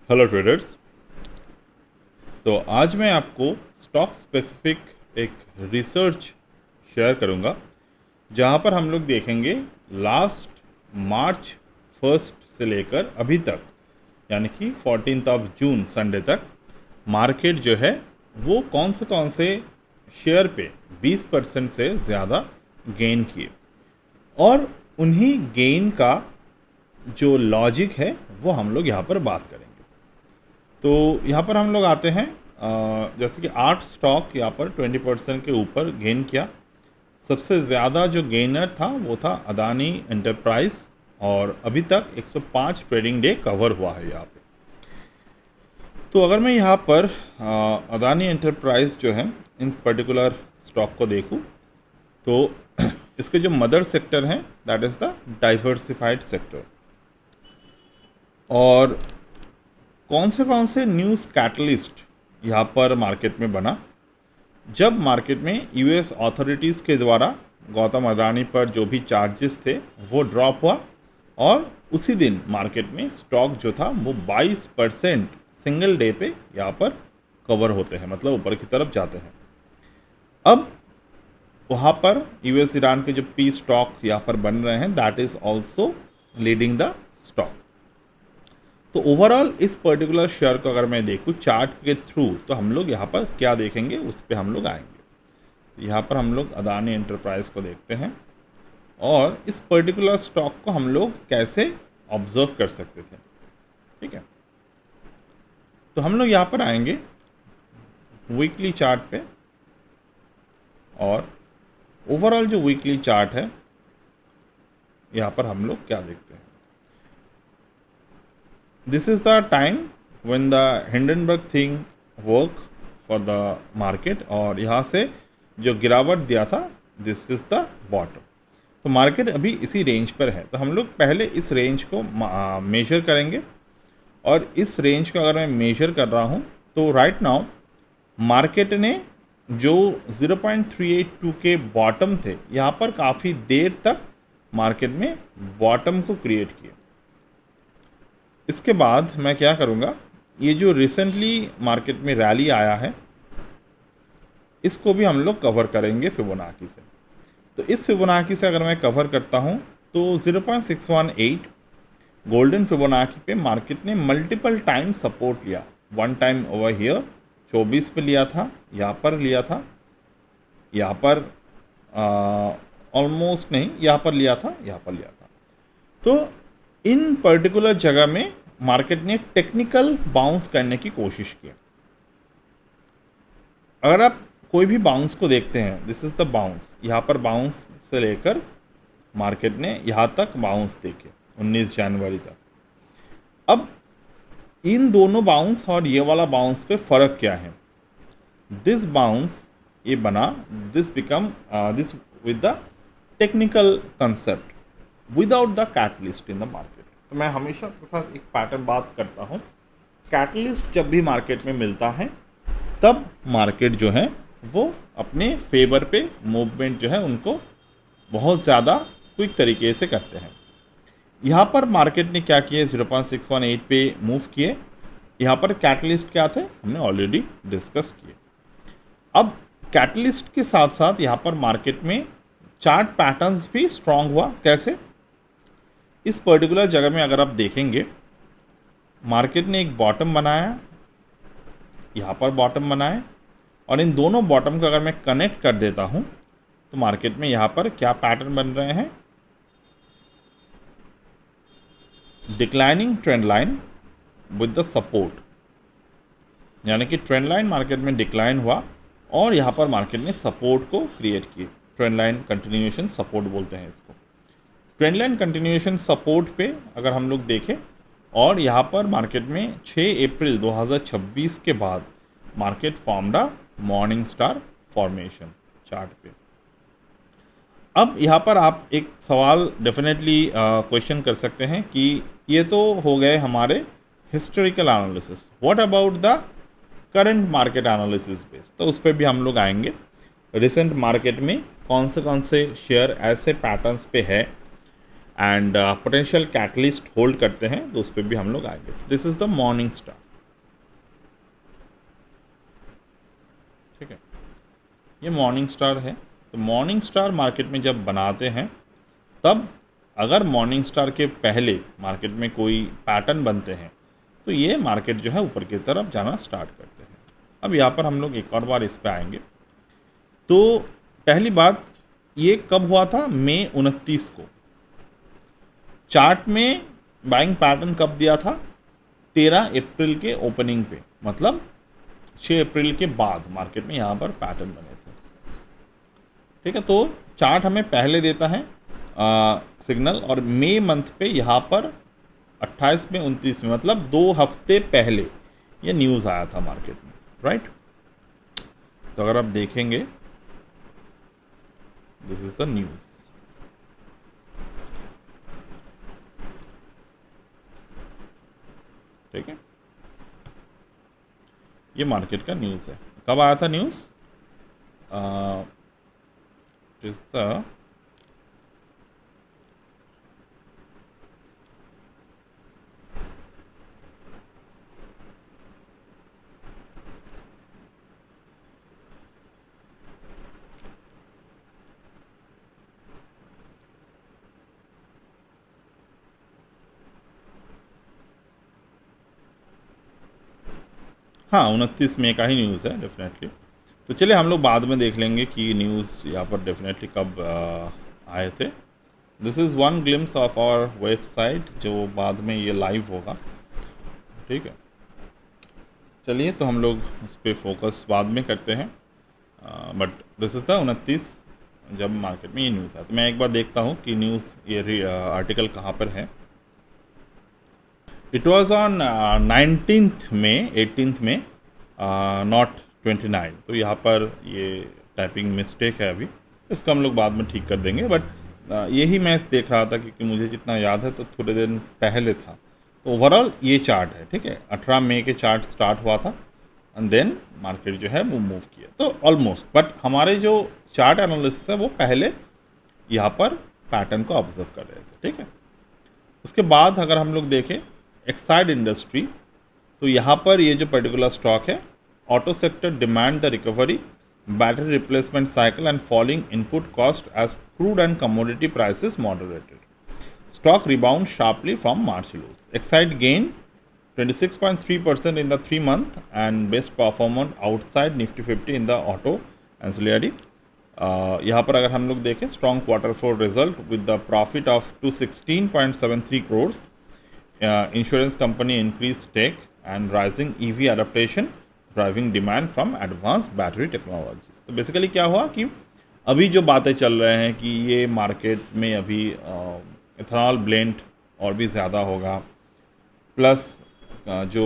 Hello traders. तो आज मैं आपको स्टॉक स्पेसिफिक एक रिसर्च शेयर करूंगा, जहां पर हम लोग देखेंगे लास्ट मार्च 1 से लेकर अभी तक, यानी कि 14 जून संडे तक मार्केट जो है वो कौन से शेयर पे 20% से ज़्यादा गेन किए, और उन्हीं गेन का जो लॉजिक है वो हम लोग यहाँ पर बात करेंगे। तो यहाँ पर हम लोग आते हैं, जैसे कि 8 स्टॉक यहाँ पर 20% के ऊपर गेन किया। सबसे ज़्यादा जो गेनर था वो था अदानी एंटरप्राइज, और अभी तक 105 ट्रेडिंग डे कवर हुआ है यहाँ पे। तो अगर मैं यहाँ पर अदानी एंटरप्राइज जो है इन पर्टिकुलर स्टॉक को देखूँ, तो इसके जो मदर सेक्टर हैं that is the diversified sector. और कौन से न्यूज़ कैटलिस्ट यहाँ पर मार्केट में बना, जब मार्केट में यूएस अथॉरिटीज़ के द्वारा गौतम अडानी पर जो भी चार्जेस थे वो ड्रॉप हुआ, और उसी दिन मार्केट में स्टॉक जो था वो 22% सिंगल डे पे यहाँ पर कवर होते हैं, मतलब ऊपर की तरफ जाते हैं। अब वहाँ पर यूएस ईरान के जो पी स्टॉक यहाँ पर बन रहे हैं that is also leading the stock. तो ओवरऑल इस पर्टिकुलर शेयर को अगर मैं देखूँ चार्ट के थ्रू, तो हम लोग यहाँ पर क्या देखेंगे उस पर हम लोग आएंगे। यहाँ पर हम लोग अदानी एंटरप्राइज को देखते हैं, और इस पर्टिकुलर स्टॉक को हम लोग कैसे ऑब्जर्व कर सकते थे। ठीक है, तो हम लोग यहाँ पर आएंगे वीकली चार्ट पे, और ओवरऑल जो वीकली चार्ट है यहाँ पर हम लोग क्या देखते हैं। This is the time when the Hindenburg thing work for the market, और यहाँ से जो गिरावट दिया था दिस इज़ द बॉटम। तो मार्केट अभी इसी रेंज पर है, तो हम लोग पहले इस रेंज को मेजर करेंगे। और इस रेंज को अगर मैं मेजर कर रहा हूँ तो राइट नाउ मार्केट ने जो 0.382 के बॉटम थे यहाँ पर काफ़ी देर तक मार्केट में बॉटम को क्रिएट किया। इसके बाद मैं क्या करूँगा, ये जो रिसेंटली मार्केट में रैली आया है इसको भी हम लोग कवर करेंगे फिबोनाची से। तो इस फिबोनाची से अगर मैं कवर करता हूँ तो 0.618 गोल्डन फिबोनाची पे मार्केट ने मल्टीपल टाइम सपोर्ट लिया। वन टाइम ओवर हियर 24 पे लिया था, यहाँ पर लिया था, यहाँ पर ऑलमोस्ट नहीं, यहाँ पर लिया था, यहाँ पर लिया था। तो इन पर्टिकुलर जगह में मार्केट ने टेक्निकल बाउंस करने की कोशिश की। अगर आप कोई भी बाउंस को देखते हैं, दिस इज़ द बाउंस, यहाँ पर बाउंस से लेकर मार्केट ने यहाँ तक बाउंस देखे 19 जनवरी तक। अब इन दोनों बाउंस और ये वाला बाउंस पे फ़र्क क्या है। दिस बाउंस ये बना, this become this with the technical concept without the catalyst in the market. तो मैं हमेशा आपके साथ एक पैटर्न बात करता हूँ, कैटलिस्ट जब भी मार्केट में मिलता है तब मार्केट जो है वो अपने फेवर पे मूवमेंट जो है उनको बहुत ज़्यादा क्विक तरीके से करते हैं। यहाँ पर मार्केट ने क्या किया, 0.618 पे मूव किए। यहाँ पर कैटलिस्ट क्या थे हमने ऑलरेडी डिस्कस किए। अब कैटलिस्ट के साथ साथ यहाँ पर मार्केट में चार्ट पैटर्न्स भी स्ट्रांग हुआ। कैसे, इस पर्टिकुलर जगह में अगर आप देखेंगे मार्केट ने एक बॉटम बनाया, यहाँ पर बॉटम बनाया, और इन दोनों बॉटम को अगर मैं कनेक्ट कर देता हूँ तो मार्केट में यहाँ पर क्या पैटर्न बन रहे हैं, declining trend line with the support, यानी कि ट्रेंड लाइन मार्केट में डिक्लाइन हुआ और यहाँ पर मार्केट ने सपोर्ट को क्रिएट किए। ट्रेंड लाइन कंटिन्यूएशन सपोर्ट बोलते हैं इसको। ट्रेंड लाइन कंटिन्यूएशन सपोर्ट पे अगर हम लोग देखें, और यहाँ पर मार्केट में 6 अप्रैल 2026 के बाद market formed a morning star formation chart पे। अब यहाँ पर आप एक सवाल डेफिनेटली क्वेश्चन कर सकते हैं कि ये तो हो गए हमारे historical analysis, what about the current market analysis base. तो उस पर भी हम लोग आएंगे, रिसेंट मार्केट में कौन से शेयर ऐसे पैटर्न्स पे है एंड पोटेंशियल कैटलिस्ट होल्ड करते हैं, तो उस पर भी हम लोग आएंगे। This is the morning star. ये मॉर्निंग स्टार है। तो मॉर्निंग स्टार मार्केट में जब बनाते हैं तब अगर मॉर्निंग स्टार के पहले मार्केट में कोई पैटर्न बनते हैं तो ये मार्केट जो है ऊपर की तरफ जाना स्टार्ट करते हैं। अब यहाँ पर हम लोग एक और बार इस पे आएंगे। तो पहली बात, ये कब हुआ था? मई 29 को। चार्ट में बाइंग पैटर्न कब दिया था? 13 अप्रैल के ओपनिंग पे, मतलब 6 अप्रैल के बाद मार्केट में यहाँ पर पैटर्न बने थे। ठीक है, तो चार्ट हमें पहले देता है सिग्नल, और मई मंथ पे यहाँ पर 28 में 29 में, मतलब 2 हफ्ते पहले ये न्यूज़ आया था मार्केट में, राइट। तो अगर आप देखेंगे, दिस इज द न्यूज़। ठीक है, ये मार्केट का न्यूज़ है। कब आया था न्यूज़? इस द हाँ, 29 मई का ही न्यूज़ है डेफिनेटली। तो चलिए हम लोग बाद में देख लेंगे कि न्यूज़ यहाँ पर डेफिनेटली कब आए थे। This is one glimpse of our website, जो बाद में ये लाइव होगा। ठीक है, चलिए तो हम लोग इस पर फोकस बाद में करते हैं। बट दिस इज़ द 29 जब मार्केट में ये न्यूज़ है। तो मैं एक बार देखता हूँ कि न्यूज़ ये आर्टिकल कहाँ पर है। इट वॉज ऑन 19th में, 18th में, नॉट 29। तो यहाँ पर ये टाइपिंग मिस्टेक है अभी, इसका हम लोग बाद में ठीक कर देंगे। बट यही मैं देख रहा था क्योंकि मुझे जितना याद है तो थोड़े दिन पहले था। तो ओवरऑल ये चार्ट है। ठीक है, 18 मई के चार्ट स्टार्ट हुआ था एंड देन मार्केट जो है वो मूव किया, तो ऑलमोस्ट। बट हमारे जो चार्ट एनालिसिस है वो पहले यहाँ पर पैटर्न को ऑब्जर्व कर रहे थे। ठीक है, उसके बाद अगर हम लोग देखें एक्साइड इंडस्ट्री, तो यहाँ पर ये जो पर्टिकुलर स्टॉक है, auto sector demand the recovery, battery replacement cycle and falling input cost as crude and commodity prices moderated, stock rebound sharply from March lows. Exide gain 26.3% in the 3 month and best performer outside Nifty 50 in the auto ancillary। यहाँ पर अगर हम लोग देखें strong quarter 4 result with the profit of 216.73 crore, insurance company increase stake and rising EV adaptation driving demand from advance battery technologies. तो basically क्या हुआ कि अभी जो बातें चल रहे हैं कि ये मार्केट में अभी इथेनॉल ब्लेंड और भी ज़्यादा होगा, प्लस जो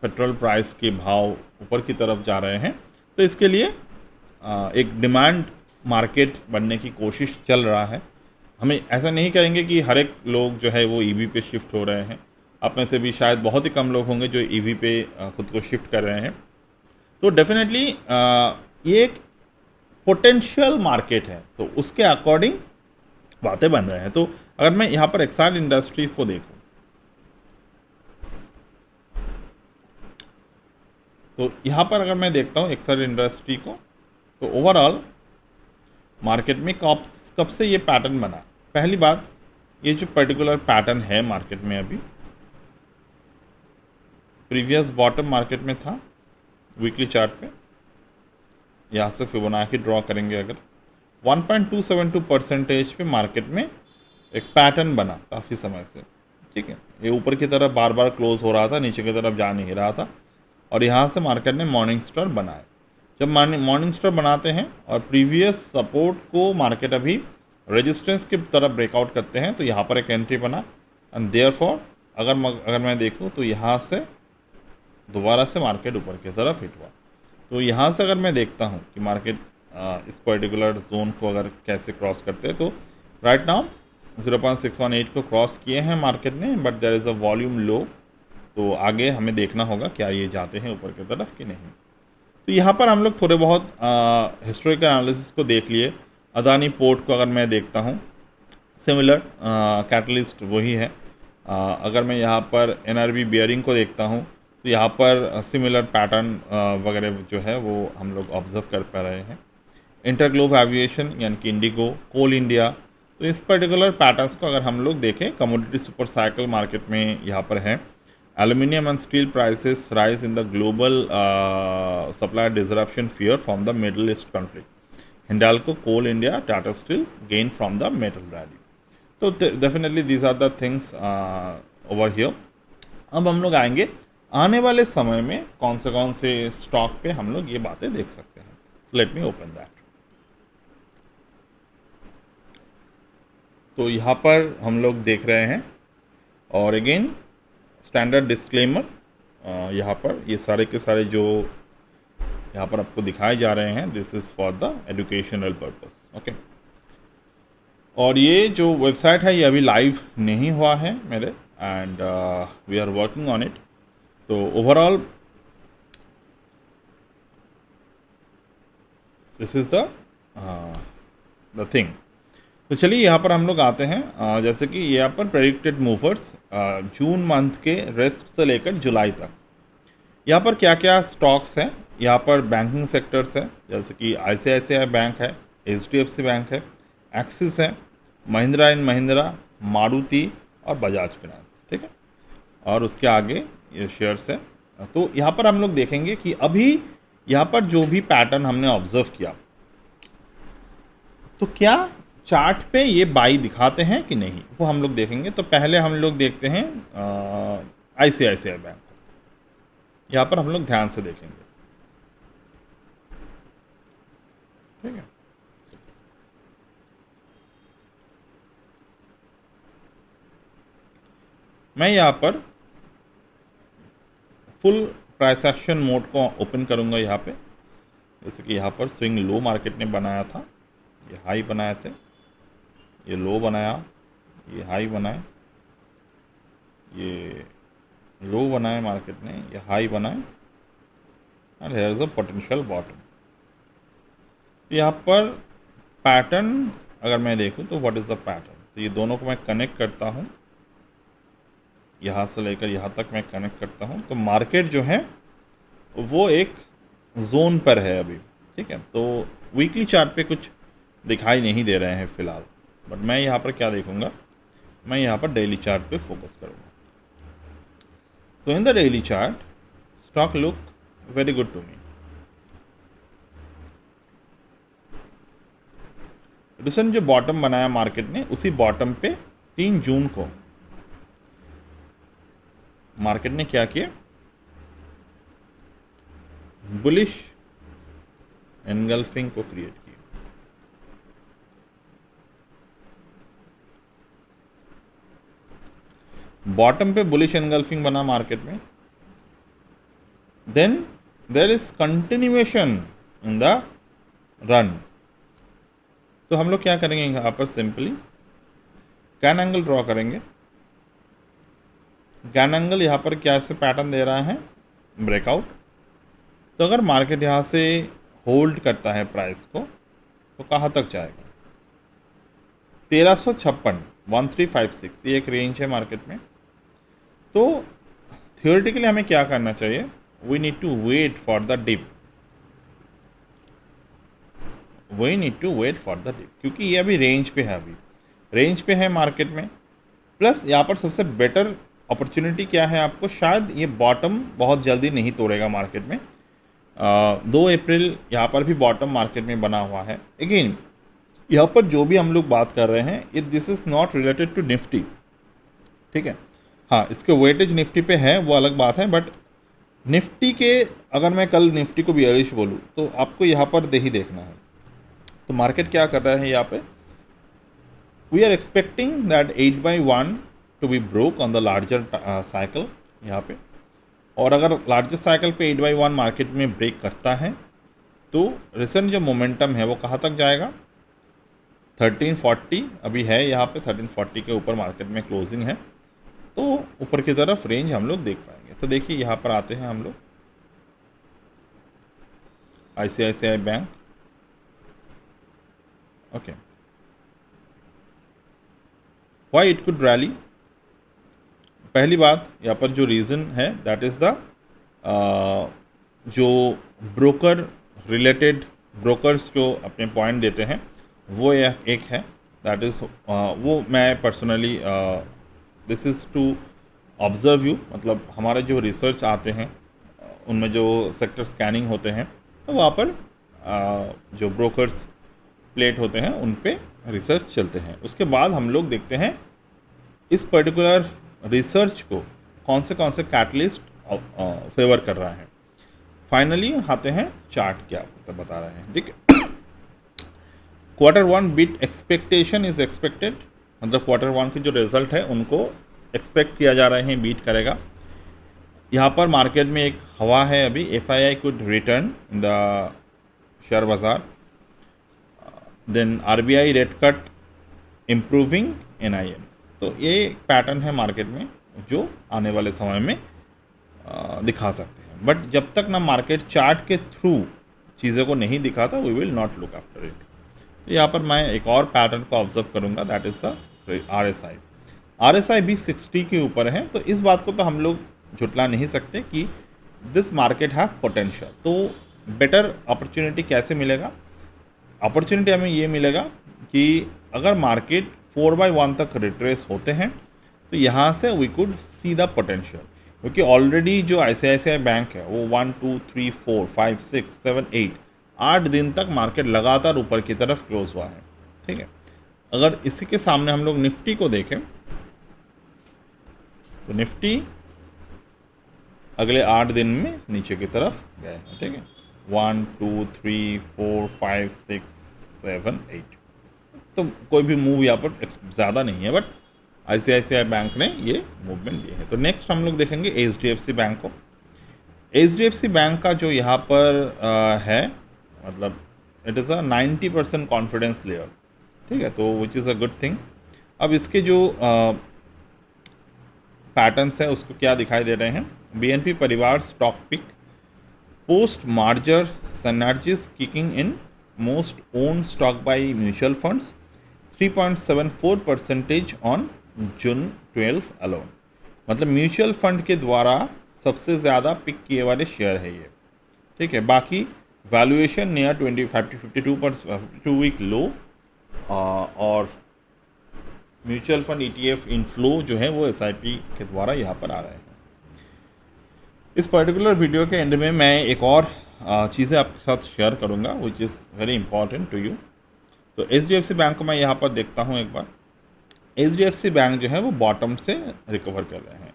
पेट्रोल प्राइस के भाव ऊपर की तरफ जा रहे हैं, तो इसके लिए एक डिमांड मार्केट बनने की कोशिश चल रहा है। हमें ऐसा नहीं कहेंगे कि हर एक लोग जो है वो ईवी पे शिफ्ट हो रहे हैं, आप में से भी शायद बहुत ही कम लोग होंगे जो ईवी पे खुद को शिफ्ट कर रहे हैं। तो डेफिनेटली ये एक पोटेंशियल मार्केट है, तो उसके अकॉर्डिंग बातें बन रहे हैं। तो अगर मैं यहाँ पर एक्साइड इंडस्ट्रीज को देखूँ तो यहाँ पर अगर मैं देखता हूँ एक्साइड इंडस्ट्री को, तो ओवरऑल मार्केट में कब से ये पैटर्न बना। पहली बात, ये जो पर्टिकुलर पैटर्न है मार्केट में अभी प्रीवियस बॉटम मार्केट में था वीकली चार्ट पे, यहाँ से फिबोनाची ड्रॉ करेंगे अगर 1.272% पे मार्केट में एक पैटर्न बना काफ़ी समय से। ठीक है, ये ऊपर की तरफ बार बार क्लोज हो रहा था, नीचे की तरफ जा नहीं रहा था, और यहाँ से मार्केट ने मॉर्निंग स्टार बनाया। जब मॉर्निंग स्टार बनाते हैं और प्रीवियस सपोर्ट को मार्केट अभी रेजिस्टेंस की तरफ ब्रेकआउट करते हैं, तो यहाँ पर एक एंट्री बना एंड देयरफॉर अगर मैं देखूँ तो यहाँ से दोबारा से मार्केट ऊपर की तरफ हिट हुआ। तो यहाँ से अगर मैं देखता हूँ कि मार्केट इस पर्टिकुलर जोन को अगर कैसे क्रॉस करते हैं, तो राइट नाउ 0.618 को क्रॉस किए हैं मार्केट ने, but there is a volume low. तो आगे हमें देखना होगा क्या ये जाते हैं ऊपर की तरफ कि नहीं। तो यहाँ पर हम लोग थोड़े बहुत हिस्टोरिकल एनालिसिस को देख लिए। अदानी पोर्ट को अगर मैं देखता हूँ, सिमिलर कैटलिस्ट वही है। अगर मैं यहाँ पर एनआरबी बियरिंग को देखता हूँ, तो यहाँ पर सिमिलर पैटर्न वगैरह जो है वो हम लोग ऑब्जर्व कर पा रहे हैं। इंटरग्लोब एविएशन यानी कि इंडिगो, कोल इंडिया। तो इस पर्टिकुलर पैटर्न्स को अगर हम लोग देखें, कमोडिटी सुपर साइकिल मार्केट में यहाँ पर है। Aluminium and steel prices rise in the global supply disruption fear from the Middle East conflict. Hindalco, Coal India, Tata Steel gain from the metal rally. तो definitely these are the things over here. अब हम लोग आएंगे आने वाले समय में कौन से स्टॉक पे हम लोग ये बातें देख सकते हैं। Let me open that. तो यहाँ पर हम लोग देख रहे हैं, और अगेन स्टैंडर्ड डिस्क्लेमर, यहाँ पर ये सारे के सारे जो यहाँ पर आपको दिखाए जा रहे हैं, this is for the educational purpose, okay. और ये जो वेबसाइट है ये अभी लाइव नहीं हुआ है मेरे, and we are working on it. तो overall this is the thing. तो चलिए यहाँ पर हम लोग आते हैं, जैसे कि यहाँ पर प्रेडिक्टेड मूवर्स जून मंथ के रेस्ट से लेकर जुलाई तक, यहाँ पर क्या क्या स्टॉक्स हैं। यहाँ पर बैंकिंग सेक्टर्स है, जैसे कि ICICI बैंक है, HDFC बैंक है, एक्सिस है, महिंद्रा एंड महिंद्रा, मारुति और बजाज फिनांस, ठीक है। और उसके आगे ये शेयर्स है। तो यहाँ पर हम लोग देखेंगे कि अभी यहाँ पर जो भी पैटर्न हमने ऑब्जर्व किया, तो क्या चार्ट पे ये बाई दिखाते हैं कि नहीं, वो हम लोग देखेंगे। तो पहले हम लोग देखते हैं ICICI बैंक को, यहाँ पर हम लोग ध्यान से देखेंगे, ठीक है। मैं यहाँ पर फुल प्राइस एक्शन मोड को ओपन करूँगा यहाँ पे। जैसे कि यहाँ पर स्विंग लो मार्केट ने बनाया था, ये हाई बनाए थे, ये लो बनाया, ये हाई बनाए, ये लो बनाए मार्केट ने, ये हाई बनाए, and here is a potential bottom. यहाँ पर पैटर्न अगर मैं देखूँ तो व्हाट इज़ द पैटर्न, तो ये दोनों को मैं कनेक्ट करता हूँ, यहाँ से लेकर यहाँ तक मैं कनेक्ट करता हूँ। तो मार्केट जो है वो एक जोन पर है अभी, ठीक है। तो वीकली चार्ट पे कुछ दिखाई नहीं दे रहे हैं फ़िलहाल, बट मैं यहाँ पर क्या देखूँगा, मैं यहाँ पर डेली चार्ट पे फोकस करूँगा। So in the daily chart stock look very good to me. Recent जो बॉटम बनाया मार्केट ने, उसी बॉटम पे 3 जून को मार्केट ने क्या किया, बुलिश एनगल्फिंग को क्रिएट किया। बॉटम पे बुलिश एनगल्फिंग बना मार्केट में, then there is continuation in the run. तो हम लोग क्या करेंगे, यहाँ पर सिंपली कैन एंगल ड्रॉ करेंगे। कैन एंगल यहाँ पर क्या से पैटर्न दे रहा है, ब्रेकआउट। तो अगर मार्केट यहाँ से होल्ड करता है प्राइस को, तो कहाँ तक जाएगा, 1356, 1356, ये एक रेंज है मार्केट में। तो थियोरेटिकली हमें क्या करना चाहिए, we need to wait for the dip, we need to wait for the dip, क्योंकि ये अभी रेंज पे है, अभी रेंज पे है मार्केट में। प्लस यहाँ पर सबसे बेटर अपॉर्चुनिटी क्या है आपको, शायद ये बॉटम बहुत जल्दी नहीं तोड़ेगा मार्केट में। 2 अप्रैल यहाँ पर भी बॉटम मार्केट में बना हुआ है। अगेन यहाँ पर जो भी हम लोग बात कर रहे हैं, ये this is not related to Nifty, ठीक है। हाँ, इसके वेटेज निफ्टी पे है, वो अलग बात है, बट निफ्टी के अगर मैं कल निफ्टी को बियरिश बोलूँ तो आपको यहाँ पर ही देखना है। तो मार्केट क्या कर रहा है यहाँ पे, we are expecting that 8/1 to be broke on the larger cycle यहाँ पे। और अगर लार्जर साइकिल पे 8/1 मार्केट में ब्रेक करता है, तो रिसेंट जो मोमेंटम है वो कहाँ तक जाएगा, 1340 अभी है यहाँ पे, 1340 के ऊपर मार्केट में क्लोजिंग है। तो ऊपर की तरफ रेंज हम लोग देख पाएंगे। तो देखिए यहाँ पर आते हैं हम लोग, ICICI bank, okay, why it could rally. पहली बात यहाँ पर जो रीज़न है, दैट इज़ द जो ब्रोकर रिलेटेड ब्रोकर्स जो अपने पॉइंट देते हैं वो एक है, दैट इज़ वो मैं personally this is to observe you, मतलब हमारे जो रिसर्च आते हैं उनमें जो सेक्टर स्कैनिंग होते हैं तो वहाँ पर जो ब्रोकर्स प्लेट होते हैं उन पे रिसर्च चलते हैं। उसके बाद हम लोग देखते हैं इस पर्टिकुलर रिसर्च को कौन से कैटलिस्ट फेवर कर रहा है। फाइनली आते हैं चार्ट क्या बता रहे हैं, ठीक है। Q1 beat expectation is expected, मतलब Q1 की जो रिजल्ट है उनको एक्सपेक्ट किया जा रहे हैं बीट करेगा। यहाँ पर मार्केट में एक हवा है अभी, FII could return in the share बाजार, then RBI rate cut improving NIMs। तो ये एक पैटर्न है मार्केट में जो आने वाले समय में दिखा सकते हैं। बट जब तक ना मार्केट चार्ट के थ्रू चीज़ों को नहीं दिखाता we will not look after it. तो यहाँ पर मैं एक और पैटर्न को ऑब्जर्व करूँगा, दैट इज़ द RSI भी 60 के ऊपर है। तो इस बात को तो हम लोग झुटला नहीं सकते कि दिस मार्केट हैव पोटेंशियल। तो बेटर अपॉर्चुनिटी कैसे मिलेगा? अपॉर्चुनिटी हमें ये मिलेगा कि अगर मार्केट 4/1 तक रिट्रेस होते हैं तो यहाँ से we could see the potential, क्योंकि ऑलरेडी जो ICICI बैंक है वो 1 2 3 4 5 6 7 8 दिन तक मार्केट लगातार ऊपर की तरफ क्लोज हुआ है, ठीक है। अगर इसी के सामने हम लोग निफ्टी को देखें तो निफ्टी अगले 8 दिन में नीचे की तरफ गए हैं, ठीक है। 1 2 3 4 5 6 7 8, तो कोई भी मूव यहाँ पर ज़्यादा नहीं है, बट ICICI बैंक ने ये मूवमेंट दिए है। तो नेक्स्ट हम लोग देखेंगे HDFC बैंक को। HDFC बैंक का जो यहाँ पर है, मतलब it is a 90% confidence layer, ठीक है, तो विच इज़ अ गुड थिंग। अब इसके जो पैटर्न्स है उसको क्या दिखाई दे रहे हैं? BNP Paribas stock pick, post merger synergies kicking in, most own stock by mutual funds, 3.74% on June 12 alone. मतलब म्यूचुअल फंड के द्वारा सबसे ज़्यादा पिक किए वाले शेयर है ये, ठीक है। बाकी वैल्यूएशन नियर 52 वीक लो, और म्यूचुअल फंड ETF इनफ्लो जो है वो SIP के द्वारा यहाँ पर आ रहे हैं। इस पर्टिकुलर वीडियो के एंड में मैं एक और चीज़ें आपके साथ शेयर करूँगा which is very important to you. तो HDFC बैंक को मैं यहाँ पर देखता हूँ एक बार। HDFC बैंक जो है वो बॉटम से रिकवर कर रहे हैं।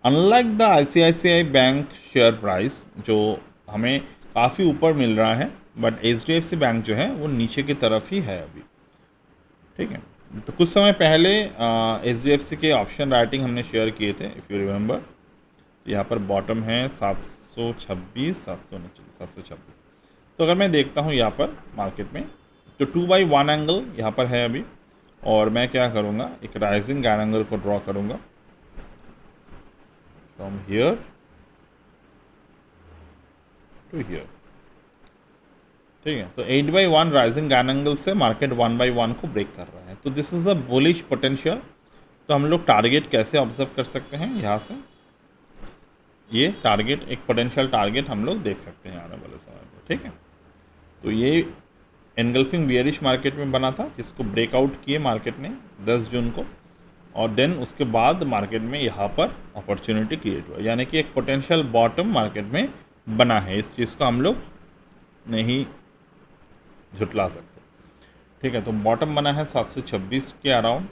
Unlike the ICICI bank share price जो हमें काफ़ी ऊपर मिल रहा है, बट HDFC बैंक जो है वो नीचे की तरफ ही है अभी, ठीक है। तो कुछ समय पहले HDFC के ऑप्शन राइटिंग हमने शेयर किए थे, इफ़ यू रिमेंबर। यहाँ पर बॉटम है 726 726। तो अगर मैं देखता हूँ यहाँ पर मार्केट में तो 2/1 एंगल यहाँ पर है अभी, और मैं क्या करूँगा, एक राइजिंग गैन एंगल को ड्रॉ करूँगा फ्रॉम हियर टू हियर, ठीक है। तो 8/1 राइजिंग गैन एंगल से मार्केट 1/1 को ब्रेक कर रहा है, तो this is a bullish potential. तो हम लोग टारगेट कैसे ऑब्जर्व कर सकते हैं? यहाँ से ये टारगेट, एक पोटेंशियल टारगेट हम लोग देख सकते हैं आने वाले समय में, ठीक है। तो ये एनगल्फिंग बियरिश मार्केट में बना था, जिसको ब्रेकआउट किए मार्केट ने 10 जून को, और देन उसके बाद मार्केट में यहाँ पर अपॉर्चुनिटी क्रिएट हुआ, यानी कि एक पोटेंशियल बॉटम मार्केट में बना है। इस चीज़ को हम लोग नहीं झुटला सकते, ठीक है। तो बॉटम बना है 726 के around,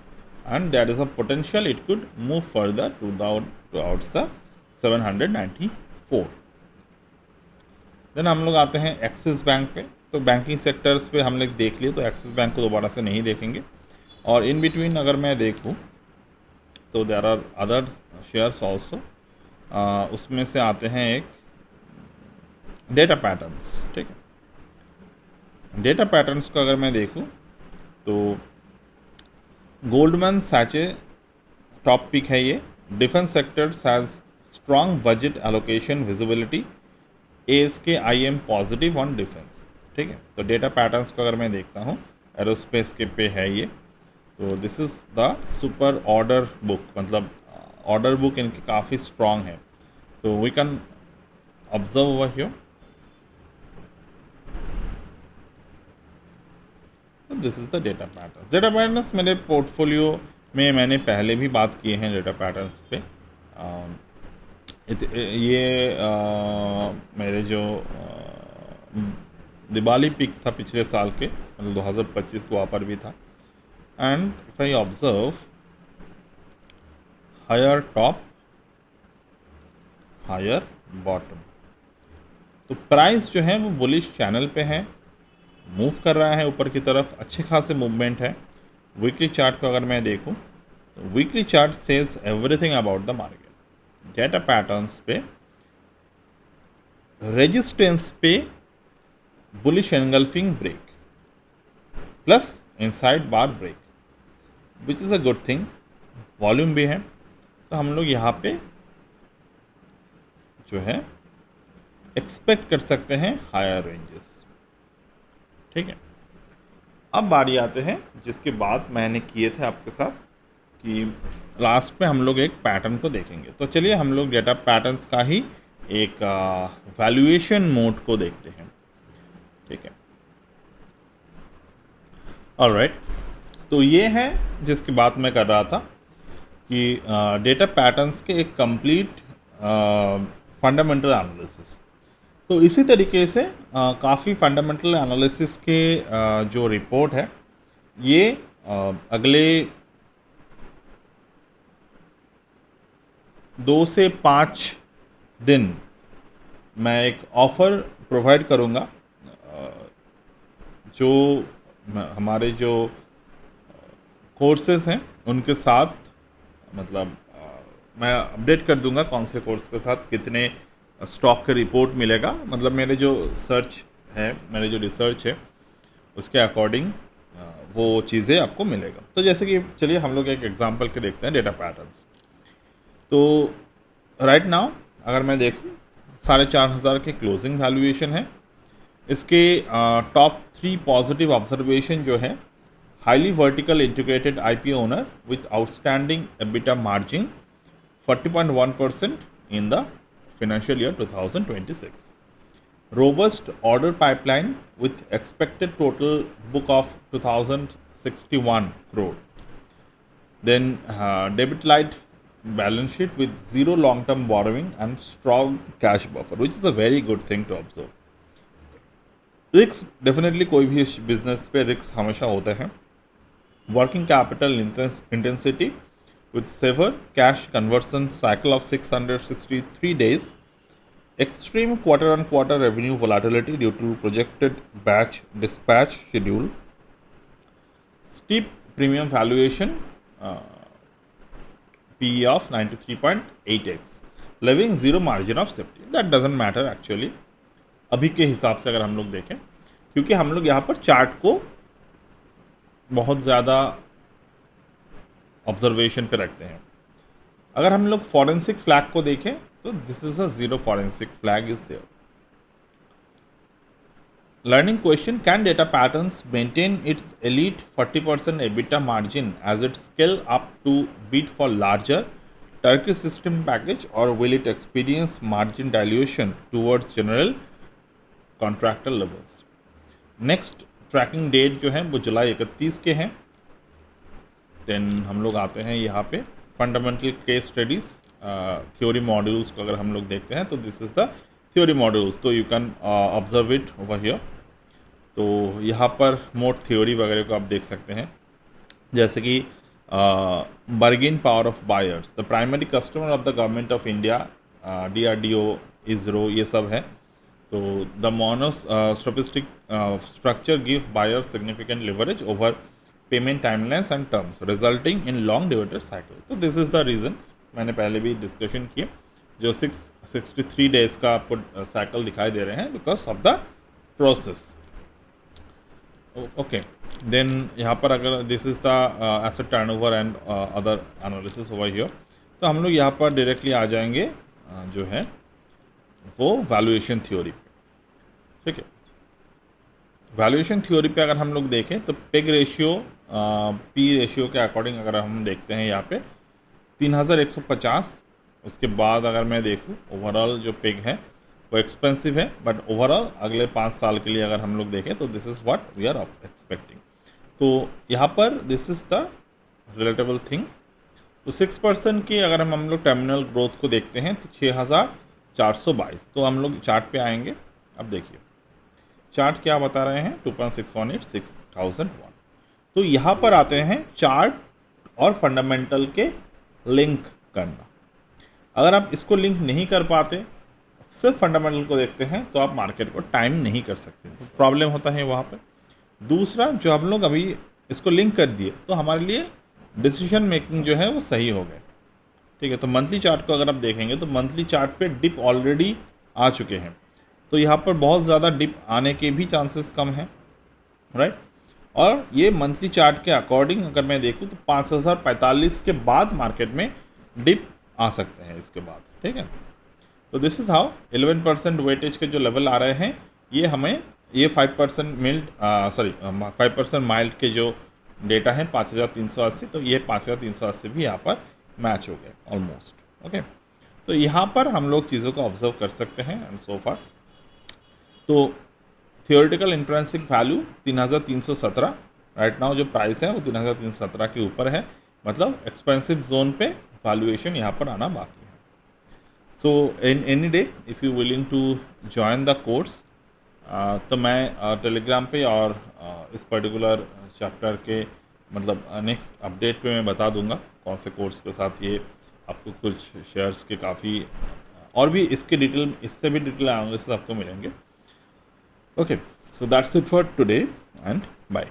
and that is a potential it could move further to outs the 794। Then हम लोग आते हैं एक्सिस बैंक पे। तो बैंकिंग सेक्टर्स पे हम लोग देख लिए, तो एक्सिस बैंक को दोबारा से नहीं देखेंगे। और इन बिटवीन अगर मैं देखूँ तो there are other shares also, उसमें से आते हैं एक डेटा पैटर्न्स, ठीक है। डेटा पैटर्न्स को अगर मैं देखूँ तो गोल्डमैन सैचे टॉप पिक है ये। Defence sectors has strong budget allocation visibility, ASK IM positive on defence, ठीक है। तो डेटा पैटर्न्स को अगर मैं देखता हूँ, एरोस्पेस के पे है ये। तो this is the super order book, मतलब ऑर्डर बुक इनकी काफ़ी स्ट्रॉन्ग है। तो we can observe over here this is the data pattern. Data patterns मेरे पोर्टफोलियो में मैंने पहले भी बात किए हैं डेटा पैटर्न्स पे। ये मेरे जो दिवाली पिक था पिछले साल के, मतलब 2025 को वहाँ पर भी था। And if I observe higher top higher bottom, तो प्राइस जो है वो बुलिश चैनल पे है, मूव कर रहा है ऊपर की तरफ, अच्छे खासे मूवमेंट है। वीकली चार्ट को अगर मैं देखूं तो weekly chart says everything about the market. Data patterns पे रेजिस्टेंस पे bullish engulfing break plus inside bar break, which is a good thing. Volume भी है, तो हम लोग यहाँ पे जो है एक्सपेक्ट कर सकते हैं हायर रेंजेस। ठीक है, अब बारी आते हैं जिसके बाद मैंने किए थे आपके साथ कि लास्ट में हम लोग एक पैटर्न को देखेंगे। तो चलिए हम लोग डेटा पैटर्न्स का ही एक वैल्यूएशन मोड को देखते हैं। ठीक है, ऑलराइट। तो ये है जिसकी बात मैं कर रहा था कि डेटा पैटर्न्स के एक कंप्लीट फंडामेंटल एनालिसिस। तो इसी तरीके से काफ़ी फंडामेंटल एनालिसिस के जो रिपोर्ट है ये अगले 2 से 5 दिन मैं एक ऑफ़र प्रोवाइड करूँगा। जो हमारे जो कोर्सेज हैं उनके साथ, मतलब मैं अपडेट कर दूंगा कौन से कोर्स के साथ कितने स्टॉक का रिपोर्ट मिलेगा। मतलब मेरे जो सर्च है, मेरे जो रिसर्च है उसके अकॉर्डिंग वो चीज़ें आपको मिलेगा। तो जैसे कि चलिए हम लोग एक एग्जांपल के देखते हैं डेटा पैटर्न्स। तो राइट नाउ अगर मैं देखूं 4,500 के क्लोजिंग वैल्यूएशन है। इसके टॉप 3 पॉजिटिव ऑब्जर्वेशन जो है, highly vertical integrated IPO owner with outstanding EBITDA margin 40.1% in the financial year 2026. Robust order pipeline with expected total book of 2,061 crore. Then debit light balance sheet with zero long-term borrowing and strong cash buffer, which is a very good thing to observe. रिक्स definitely कोई भी business पे रिक्स हमेशा होते हैं। Working capital intensity with severe cash conversion cycle of 663 days, extreme quarter-on-quarter revenue volatility due to projected batch dispatch schedule, steep premium valuation, PE of 93.8x, leaving zero margin of safety. That doesn't matter actually अभी के हिसाब से अगर हम लोग देखें, क्योंकि हम लोग यहाँ पर चार्ट को बहुत ज़्यादा ऑब्जर्वेशन पे रखते हैं। अगर हम लोग फॉरेंसिक फ्लैग को देखें तो this is a zero forensic flag is there. Learning question, can data patterns maintain its elite 40% EBITDA margin as it scale up to bid for larger turnkey system package, और will it experience margin dilution towards general contractor levels. Next tracking date जो है वो जुलाई 31 के हैं। Then हम लोग आते हैं यहाँ पे fundamental case studies theory modules को अगर हम लोग देखते हैं तो this is the theory modules. तो you can observe it over here. तो यहाँ पर मोड थ्योरी वगैरह को आप देख सकते हैं, जैसे कि bargain power of buyers, the primary customer of the government of India, DRDO, ISRO, ये सब है। तो the monopsonistic structure give buyers significant leverage over payment timelines and terms resulting in long dividend cycle. तो this is the reason, मैंने पहले भी discussion किया, जो 663 डेज का आपको साइकिल दिखाई दे रहे हैं because of the process. Okay, then यहाँ पर अगर this is the asset turnover and other analysis over here, तो हम लोग यहाँ पर डायरेक्टली आ जाएंगे जो है वो वैल्यूएशन थ्योरी पे। ठीक है, वैल्यूएशन थ्योरी पे अगर हम लोग देखें तो पेग रेशियो, पी रेशियो के अकॉर्डिंग अगर हम देखते हैं यहाँ पे 3150। उसके बाद अगर मैं देखूँ ओवरऑल जो पेग है वो एक्सपेंसिव है, बट ओवरऑल अगले 5 साल के लिए अगर हम लोग देखें तो this is what we are expecting. तो यहाँ पर this is the relatable thing. तो 6% की अगर हम लोग टर्मिनल ग्रोथ को देखते हैं तो 6422। तो हम लोग चार्ट पे आएंगे। अब देखिए चार्ट क्या बता रहे हैं, 2.618 6001। तो यहाँ पर आते हैं चार्ट और फंडामेंटल के लिंक करना। अगर आप इसको लिंक नहीं कर पाते, सिर्फ फंडामेंटल को देखते हैं, तो आप मार्केट को टाइम नहीं कर सकते, तो प्रॉब्लम होता है वहाँ पर। दूसरा, जो हम लोग अभी इसको लिंक कर दिए तो हमारे लिए डिसीजन मेकिंग जो है वो सही हो गए। ठीक है, तो मंथली चार्ट को अगर आप देखेंगे तो मंथली चार्ट पे डिप ऑलरेडी आ चुके हैं, तो यहाँ पर बहुत ज़्यादा डिप आने के भी चांसेस कम हैं, राइट। और ये मंथली चार्ट के अकॉर्डिंग अगर मैं देखूँ तो 5045 के बाद मार्केट में डिप आ सकते हैं इसके बाद। ठीक है, तो दिस इज़ हाउ 11% वेटेज के जो लेवल आ रहे हैं, ये हमें ये 5% मिल्ड 5% माइल्ड के जो डेटा है 5380, तो ये 5380 भी यहाँ पर मैच हो गए ऑलमोस्ट। ओके, तो यहाँ पर हम लोग चीज़ों को ऑब्जर्व कर सकते हैं एंड सो फार। तो theoretical intrinsic value 3317 right now जो प्राइस है वो 3317 के ऊपर है, मतलब एक्सपेंसिव जोन पे वैल्यूएशन यहाँ पर आना बाकी है। So in any day if you willing to join the course, तो मैं टेलीग्राम पे और इस पर्टिकुलर चैप्टर के मतलब नेक्स्ट अपडेट पे मैं बता दूंगा कौन से कोर्स के साथ ये आपको कुछ शेयर्स के काफ़ी और भी इसके डिटेल, इससे भी डिटेल आएंगे, इससे आपको मिलेंगे। Okay, so that's it for today and bye.